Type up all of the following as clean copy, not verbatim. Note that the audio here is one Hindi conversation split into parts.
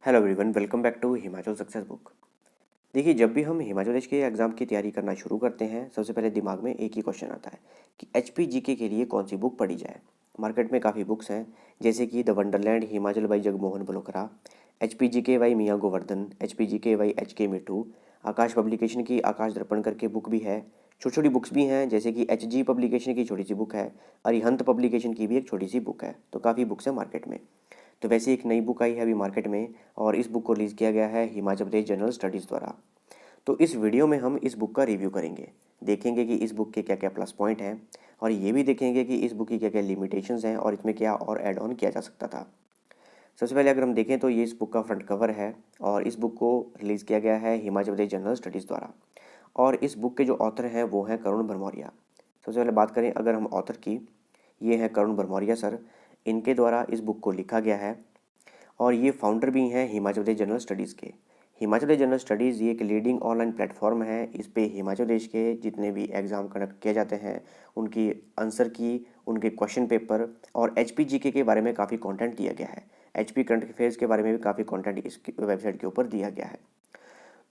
Hello everyone, welcome back to Himachal success book. देखिए, जब भी हम हिमाचल प्रदेश के एग्ज़ाम की तैयारी करना शुरू करते हैं, सबसे पहले दिमाग में एक ही क्वेश्चन आता है कि एचपीजीके के लिए कौन सी बुक पढ़ी जाए। मार्केट में काफ़ी बुक्स हैं, जैसे कि the Wonderland Himachal by Jagmohan Balokra, HPGK by Miyan Govardhan, HPGK by HK Mithu. Aakash publication की आकाश दर्पण करके बुक भी है। छोटी छोटी बुक्स भी हैं, जैसे कि एचजी पब्लिकेशन की छोटी सी बुक है, अरिहंत पब्लिकेशन की भी एक छोटी सी बुक है। तो काफ़ी बुक्स हैं मार्केट में। तो वैसे एक नई बुक आई है अभी मार्केट में, और इस बुक को रिलीज़ किया गया है हिमाचल प्रदेश जनरल स्टडीज़ द्वारा। तो इस वीडियो में हम इस बुक का रिव्यू करेंगे, देखेंगे कि इस बुक के क्या क्या प्लस पॉइंट हैं, और ये भी देखेंगे कि इस बुक की क्या क्या लिमिटेशंस हैं और इसमें क्या और ऐड ऑन किया जा सकता था। सबसे पहले अगर हम देखें तो ये इस बुक का फ्रंट कवर है, और इस बुक को रिलीज़ किया गया है हिमाचल प्रदेश जनरल स्टडीज़ द्वारा। और इस बुक के जो ऑथर हैं वो हैं करुण भरमौरिया। सबसे पहले बात करें अगर हम ऑथर की, ये हैं करुण भरमौरिया सर। इनके द्वारा इस बुक को लिखा गया है, और ये फाउंडर भी हैं हिमाचल प्रदेश जनरल स्टडीज़ के। हिमाचल प्रदेश जनरल स्टडीज़ ये एक लीडिंग ऑनलाइन प्लेटफॉर्म है। इस पे हिमाचल प्रदेश के जितने भी एग्ज़ाम कंडक्ट किए जाते हैं, उनकी आंसर की, उनके क्वेश्चन पेपर और एचपीजीके के बारे में काफ़ी कंटेंट दिया गया है। एचपी करंट अफेयर्स के बारे में भी काफ़ी कंटेंट इस वेबसाइट के ऊपर दिया गया है।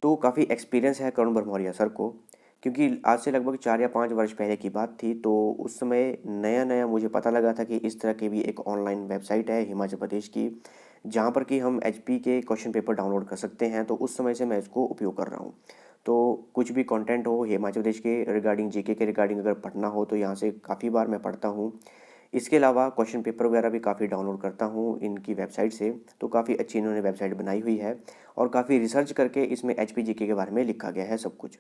तो काफ़ी एक्सपीरियंस है करुण भरमौरिया सर को, क्योंकि आज से लगभग 4 या 5 वर्ष पहले की बात थी। तो उस समय नया नया मुझे पता लगा था कि इस तरह की भी एक ऑनलाइन वेबसाइट है हिमाचल प्रदेश की, जहाँ पर कि हम एचपी के क्वेश्चन पेपर डाउनलोड कर सकते हैं। तो उस समय से मैं इसको उपयोग कर रहा हूँ। तो कुछ भी कंटेंट हो हिमाचल प्रदेश के रिगार्डिंग, जीके के रिगार्डिंग अगर पढ़ना हो तो यहाँ से काफ़ी बार मैं पढ़ता हूँ। इसके अलावा क्वेश्चन पेपर वगैरह भी काफ़ी डाउनलोड करता हूँ इनकी वेबसाइट से। तो काफ़ी अच्छी इन्होंने वेबसाइट बनाई हुई है, और काफ़ी रिसर्च करके इसमें एचपीजीके के बारे में लिखा गया है सब कुछ।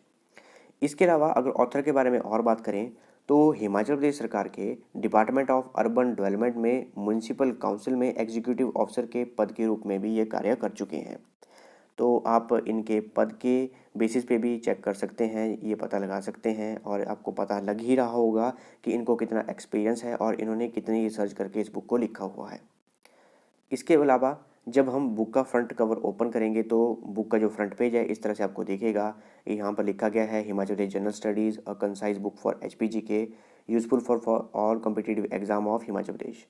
इसके अलावा अगर ऑथर के बारे में और बात करें तो हिमाचल प्रदेश सरकार के डिपार्टमेंट ऑफ अर्बन डेवलपमेंट में म्यूनिसिपल काउंसिल में एग्जीक्यूटिव ऑफिसर के पद के रूप में भी ये कार्य कर चुके हैं। तो आप इनके पद के बेसिस पे भी चेक कर सकते हैं, ये पता लगा सकते हैं, और आपको पता लग ही रहा होगा कि इनको कितना एक्सपीरियंस है और इन्होंने कितनी रिसर्च करके इस बुक को लिखा हुआ है। इसके अलावा जब हम बुक का फ्रंट कवर ओपन करेंगे तो बुक का जो फ्रंट पेज है इस तरह से आपको दिखेगा। यहाँ पर लिखा गया है Himachal Pradesh general studies a concise book for HPGK, useful for all competitive exam of Himachal Pradesh.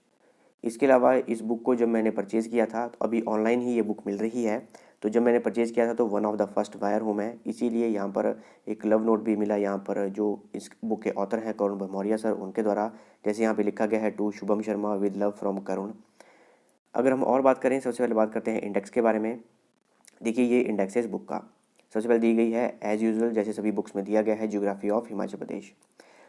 इसके अलावा इस बुक को जब मैंने परचेज़ किया था, तो अभी ऑनलाइन ही ये बुक मिल रही है। तो जब मैंने परचेज़ किया था तो one of the first buyer हूँ मैं, इसीलिए यहाँ पर एक लव नोट भी मिला यहाँ पर, जो इस बुक के ऑथर हैं करुण भरमौरिया सर, उनके द्वारा। जैसे यहाँ पे लिखा गया है, to Shubham Sharma with love from Karun. अगर हम और बात करें, सबसे पहले बात करते हैं इंडेक्स के बारे में। देखिए, ये इंडेक्स है इस बुक का। सबसे पहले दी गई है एज़ यूजुअल, जैसे सभी बुक्स में दिया गया है, ज्योग्राफी ऑफ हिमाचल प्रदेश।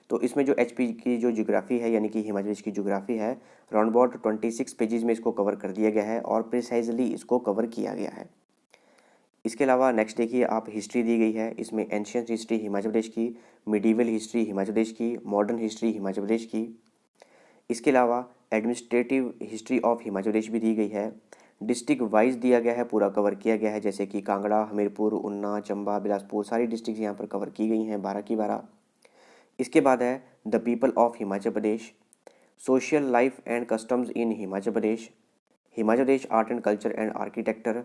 तो इसमें जो एचपी की जो ज्योग्राफी है, यानी कि हिमाचल प्रदेश की ज्योग्राफी है, राउंड अबाउट 26 पेजेस में इसको कवर कर दिया गया है, और प्रिसाइजली इसको कवर किया गया है। इसके अलावा नेक्स्ट देखिए आप, हिस्ट्री दी गई है। इसमें एंशियंट हिस्ट्री हिमाचल प्रदेश की, मिडीवल हिस्ट्री हिमाचल प्रदेश की, मॉडर्न हिस्ट्री हिमाचल प्रदेश की। इसके अलावा एडमिनिस्ट्रेटिव हिस्ट्री ऑफ हिमाचल प्रदेश भी दी गई है। डिस्ट्रिक्ट वाइज दिया गया है, पूरा कवर किया गया है, जैसे कि कांगड़ा, हमीरपुर, ऊना, चंबा, बिलासपुर, सारी डिस्ट्रिक्ट यहाँ पर कवर की गई हैं, 12 की 12। इसके बाद है the people of Himachal Pradesh, social life and customs in Himachal Pradesh, Himachal Pradesh art and culture and architecture.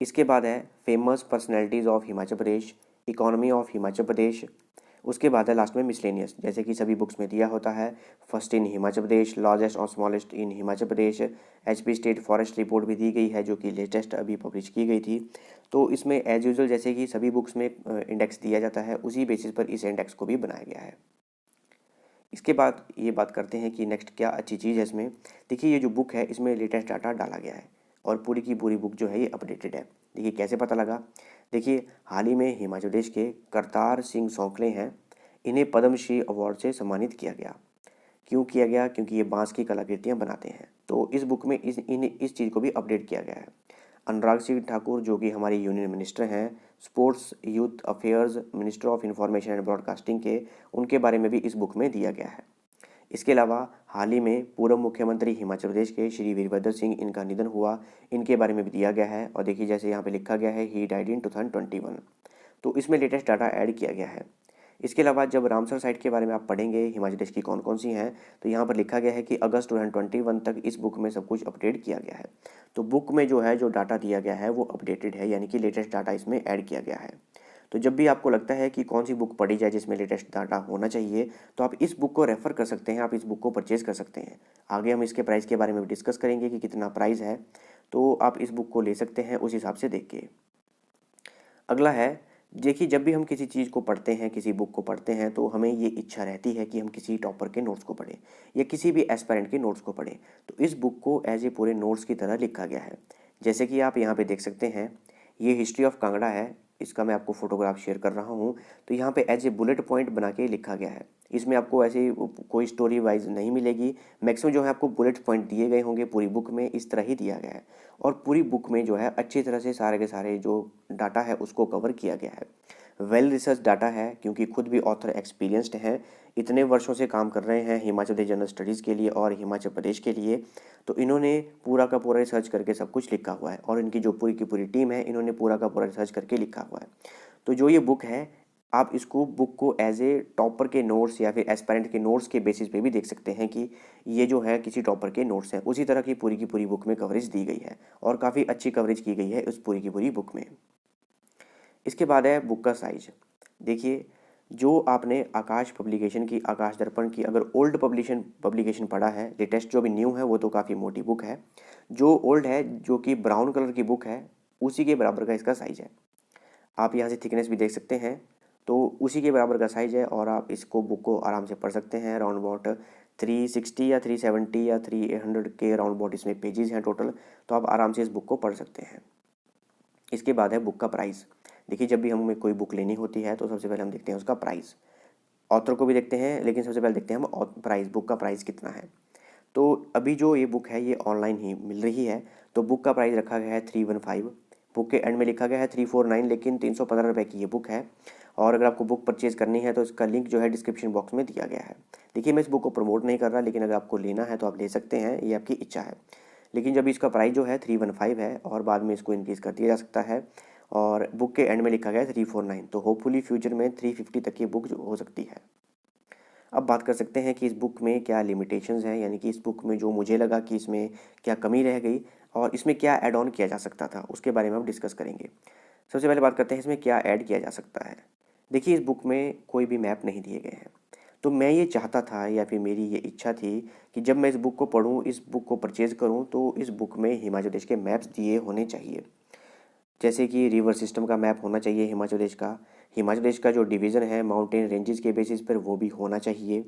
इसके बाद है famous personalities of Himachal Pradesh, economy of Himachal Pradesh. उसके बाद है लास्ट में मिसलेनियस, जैसे कि सभी बुक्स में दिया होता है। First in Himachal Pradesh, largest और smallest in Himachal Pradesh. HP state forest report भी दी गई है, जो कि लेटेस्ट अभी पब्लिश की गई थी। तो इसमें एज यूजुअल, जैसे कि सभी बुक्स में इंडेक्स दिया जाता है, उसी बेसिस पर इस इंडेक्स को भी बनाया गया है। इसके बाद ये बात करते हैं कि नेक्स्ट क्या अच्छी चीज़ है इसमें। देखिए, ये जो बुक है इसमें लेटेस्ट डाटा डाला गया है, और पूरी की पूरी बुक जो है ये अपडेटेड है। देखिए कैसे पता लगा। देखिए, हाल ही में हिमाचल प्रदेश के करतार सिंह सौंखले हैं, इन्हें पद्मश्री अवार्ड से सम्मानित किया गया। क्यों किया गया? क्योंकि ये बांस की कलाकृतियाँ बनाते हैं। तो इस बुक में इस चीज़ को भी अपडेट किया गया है। अनुराग सिंह ठाकुर, जो कि हमारे यूनियन मिनिस्टर हैं, sports youth affairs, minister of information and broadcasting के, उनके बारे में भी इस बुक में दिया गया है। इसके अलावा हाल ही में पूर्व मुख्यमंत्री हिमाचल प्रदेश के श्री वीरभद्र सिंह, इनका निधन हुआ, इनके बारे में भी दिया गया है। और देखिए जैसे यहाँ पे लिखा गया है, ही डाइड इन 2021। तो इसमें लेटेस्ट डाटा ऐड किया गया है। इसके अलावा जब रामसर साइट के बारे में आप पढ़ेंगे, हिमाचल प्रदेश की कौन कौन सी हैं, तो यहाँ पर लिखा गया है कि अगस्त 2021 तक इस बुक में सब कुछ अपडेट किया गया है। तो बुक में जो है, जो डाटा दिया गया है वो अपडेटेड है, यानी कि लेटेस्ट डाटा इसमें ऐड किया गया है। तो जब भी आपको लगता है कि कौन सी बुक पढ़ी जाए जिसमें लेटेस्ट डाटा होना चाहिए, तो आप इस बुक को रेफ़र कर सकते हैं, आप इस बुक को परचेज़ कर सकते हैं। आगे हम इसके प्राइस के बारे में भी डिस्कस करेंगे कि कितना प्राइस है, तो आप इस बुक को ले सकते हैं उस हिसाब से देख के। अगला है, देखिए जब भी हम किसी चीज़ को पढ़ते हैं, किसी बुक को पढ़ते हैं, तो हमें ये इच्छा रहती है कि हम किसी टॉपर के नोट्स को पढ़ें या किसी भी एस्पायरेंट के नोट्स को पढ़ें। तो इस बुक को एज ए पूरे नोट्स की तरह लिखा गया है। जैसे कि आप यहाँ पे देख सकते हैं, ये हिस्ट्री ऑफ कांगड़ा है, इसका मैं आपको फोटोग्राफ शेयर कर रहा हूँ। तो यहाँ पे एज ए बुलेट पॉइंट बना के लिखा गया है। इसमें आपको ऐसे कोई स्टोरी वाइज नहीं मिलेगी, मैक्सिमम जो है आपको बुलेट पॉइंट दिए गए होंगे, पूरी बुक में इस तरह ही दिया गया है। और पूरी बुक में जो है अच्छी तरह से सारे के सारे जो डाटा है उसको कवर किया गया है। वेल रिसर्च डाटा है, क्योंकि खुद भी ऑथर एक्सपीरियंस्ड हैं, इतने वर्षों से काम कर रहे हैं हिमाचल प्रदेश जनरल स्टडीज़ के लिए और हिमाचल प्रदेश के लिए। तो इन्होंने पूरा का पूरा रिसर्च करके सब कुछ लिखा हुआ है, और इनकी जो पूरी की पूरी टीम है, इन्होंने पूरा का पूरा रिसर्च करके लिखा हुआ है। तो जो ये बुक है, आप इसको बुक को एज ए टॉपर के नोट्स या फिर एस्पायरेंट के नोट्स के बेसिस पे भी देख सकते हैं कि ये जो है किसी टॉपर के नोट्स हैं। उसी तरह की पूरी बुक में कवरेज दी गई है, और काफ़ी अच्छी कवरेज की गई है उस पूरी की पूरी बुक में। इसके बाद है बुक का साइज। देखिए, जो आपने आकाश पब्लिकेशन की, आकाश दर्पण की अगर ओल्ड पब्लिकेशन पढ़ा है, लेटेस्ट जो भी न्यू है वो तो काफ़ी मोटी बुक है। जो ओल्ड है, जो कि ब्राउन कलर की बुक है, उसी के बराबर का इसका साइज़ है। आप यहाँ से थिकनेस भी देख सकते हैं, तो उसी के बराबर का साइज़ है, और आप इसको बुक को आराम से पढ़ सकते हैं। अराउंड अबाउट 360 या 370 या 300 के अराउंड अबाउट इसमें पेजेस हैं टोटल। तो आप आराम से इस बुक को पढ़ सकते हैं। इसके बाद है बुक का प्राइस। देखिए, जब भी हमें कोई बुक लेनी होती है तो सबसे पहले हम देखते हैं उसका प्राइस। ऑथर को भी देखते हैं, लेकिन सबसे पहले देखते हैं हम प्राइस, बुक का प्राइस कितना है। तो अभी जो ये बुक है ये ऑनलाइन ही मिल रही है। तो बुक का प्राइस रखा गया है 315। बुक के एंड में लिखा गया है 349, लेकिन 315 रुपये की ये बुक है। और अगर आपको बुक परचेज़ करनी है तो इसका लिंक जो है डिस्क्रिप्शन बॉक्स में दिया गया है। देखिए, मैं इस बुक को प्रमोट नहीं कर रहा, लेकिन अगर आपको लेना है तो आप ले सकते हैं, ये आपकी इच्छा है। लेकिन जब इसका प्राइस जो है 315 है, और बाद में इसको इंक्रीज़ कर दिया जा सकता है। और बुक के एंड में लिखा गया है 349, तो होपफुली फ्यूचर में 350 तक की बुक हो सकती है। अब बात कर सकते हैं कि इस बुक में क्या लिमिटेशंस हैं, यानी कि इस बुक में जो मुझे लगा कि इसमें क्या कमी रह गई और इसमें क्या ऐड ऑन किया जा सकता था, उसके बारे में हम डिस्कस करेंगे। सबसे पहले बात करते हैं इसमें क्या ऐड किया जा सकता है। देखिए, इस बुक में कोई भी मैप नहीं दिए गए हैं। तो मैं ये चाहता था, या फिर मेरी ये इच्छा थी कि जब मैं इस बुक को पढूँ, इस बुक को परचेज़ करूँ, तो इस बुक में हिमाचल प्रदेश के मैप्स दिए होने चाहिए। जैसे कि रिवर सिस्टम का मैप होना चाहिए हिमाचल प्रदेश का। हिमाचल प्रदेश का जो डिवीज़न है माउंटेन रेंजेस के बेसिस पर, वो भी होना चाहिए।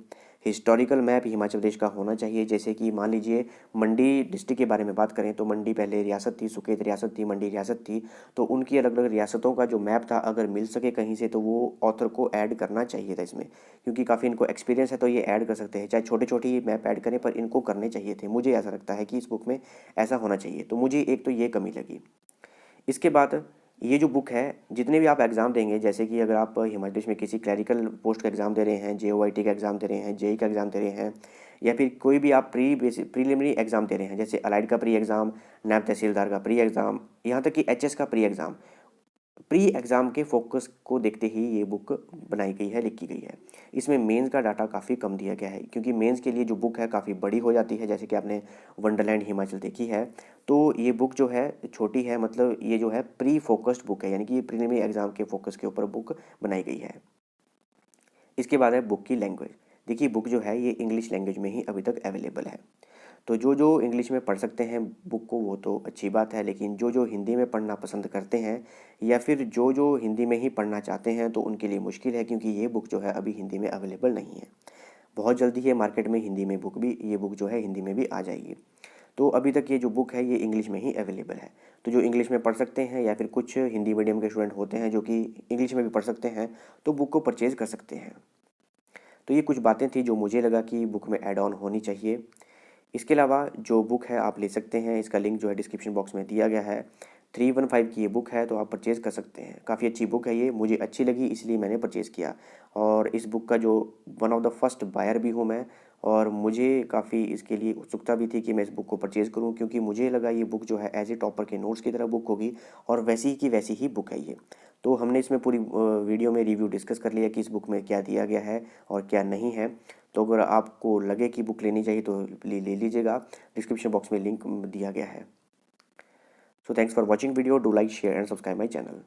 हिस्टोरिकल मैप हिमाचल प्रदेश का होना चाहिए। जैसे कि मान लीजिए मंडी डिस्ट्रिक्ट के बारे में बात करें, तो मंडी पहले रियासत थी, सुकेत रियासत थी, मंडी रियासत थी। तो उनकी अलग अलग रियासतों का जो मैप था, अगर मिल सके कहीं से, तो वो ऑथर को ऐड करना चाहिए था इसमें, क्योंकि काफ़ी इनको एक्सपीरियंस है, तो ये ऐड कर सकते हैं। चाहे छोटे छोटे ही मैप ऐड करें, पर इनको करने चाहिए थे। मुझे ऐसा लगता है कि इस बुक में ऐसा होना चाहिए। तो मुझे एक तो ये कमी लगी। इसके बाद ये जो बुक है, जितने भी आप एग्ज़ाम देंगे, जैसे कि अगर आप हिमाचल प्रदेश में किसी क्लरिकल पोस्ट का एग्ज़ाम दे रहे हैं, JOIT का एग्ज़ाम दे रहे हैं, JEE का एग्ज़ाम दे रहे हैं, या फिर कोई भी आप प्रीलिमिनरी एग्ज़ाम दे रहे हैं, जैसे अलाइड का प्री एग्ज़ाम, नायब तहसीलदार का प्री एग्ज़ाम, यहाँ तक कि HS का प्री एग्ज़ाम, प्री एग्ज़ाम के फोकस को देखते ही ये बुक बनाई गई है, लिखी गई है। इसमें मेंस का डाटा काफ़ी कम दिया गया है, क्योंकि मेंस के लिए जो बुक है काफ़ी बड़ी हो जाती है। जैसे कि आपने वंडरलैंड हिमाचल देखी है, तो ये बुक जो है छोटी है, मतलब ये जो है प्री फोकस्ड बुक है, यानी कि ये प्रीलिमिनरी एग्ज़ाम के फोकस के ऊपर बुक बनाई गई है। इसके बाद है बुक की लैंग्वेज। देखिए, बुक जो है ये इंग्लिश लैंग्वेज में ही अभी तक अवेलेबल है। तो जो जो इंग्लिश में पढ़ सकते हैं बुक को, वो तो अच्छी बात है, लेकिन जो जो हिंदी में पढ़ना पसंद करते हैं, या फिर जो जो हिंदी में ही पढ़ना चाहते हैं, तो उनके लिए मुश्किल है, क्योंकि ये बुक जो है अभी हिंदी में अवेलेबल नहीं है। बहुत जल्दी ये मार्केट में हिंदी में ये बुक जो है हिंदी में भी आ जाएगी। तो अभी तक ये जो बुक है ये इंग्लिश में ही अवेलेबल है। तो जो इंग्लिश में पढ़ सकते हैं, या फिर कुछ हिंदी मीडियम के स्टूडेंट होते हैं जो कि इंग्लिश में भी पढ़ सकते हैं, तो बुक को परचेज़ कर सकते हैं। तो ये कुछ बातें थी जो मुझे लगा कि बुक में ऐड ऑन होनी चाहिए। इसके अलावा जो बुक है आप ले सकते हैं, इसका लिंक जो है डिस्क्रिप्शन बॉक्स में दिया गया है। 315 की ये बुक है, तो आप परचेज़ कर सकते हैं। काफ़ी अच्छी बुक है ये, मुझे अच्छी लगी इसलिए मैंने परचेज़ किया। और इस बुक का जो one of the first buyer भी हूँ मैं, और मुझे काफ़ी इसके लिए उत्सुकता भी थी कि मैं इस बुक को परचेज़ करूँ, क्योंकि मुझे लगा ये बुक जो है एज ए टॉपर के नोट्स की तरह बुक होगी, और वैसी की वैसी ही बुक है ये। तो हमने इसमें पूरी वीडियो में रिव्यू डिस्कस कर लिया कि इस बुक में क्या दिया गया है और क्या नहीं है। तो अगर आपको लगे कि बुक लेनी चाहिए तो ले लीजिएगा, डिस्क्रिप्शन बॉक्स में लिंक दिया गया है। So thanks for watching video, do like share and subscribe my channel.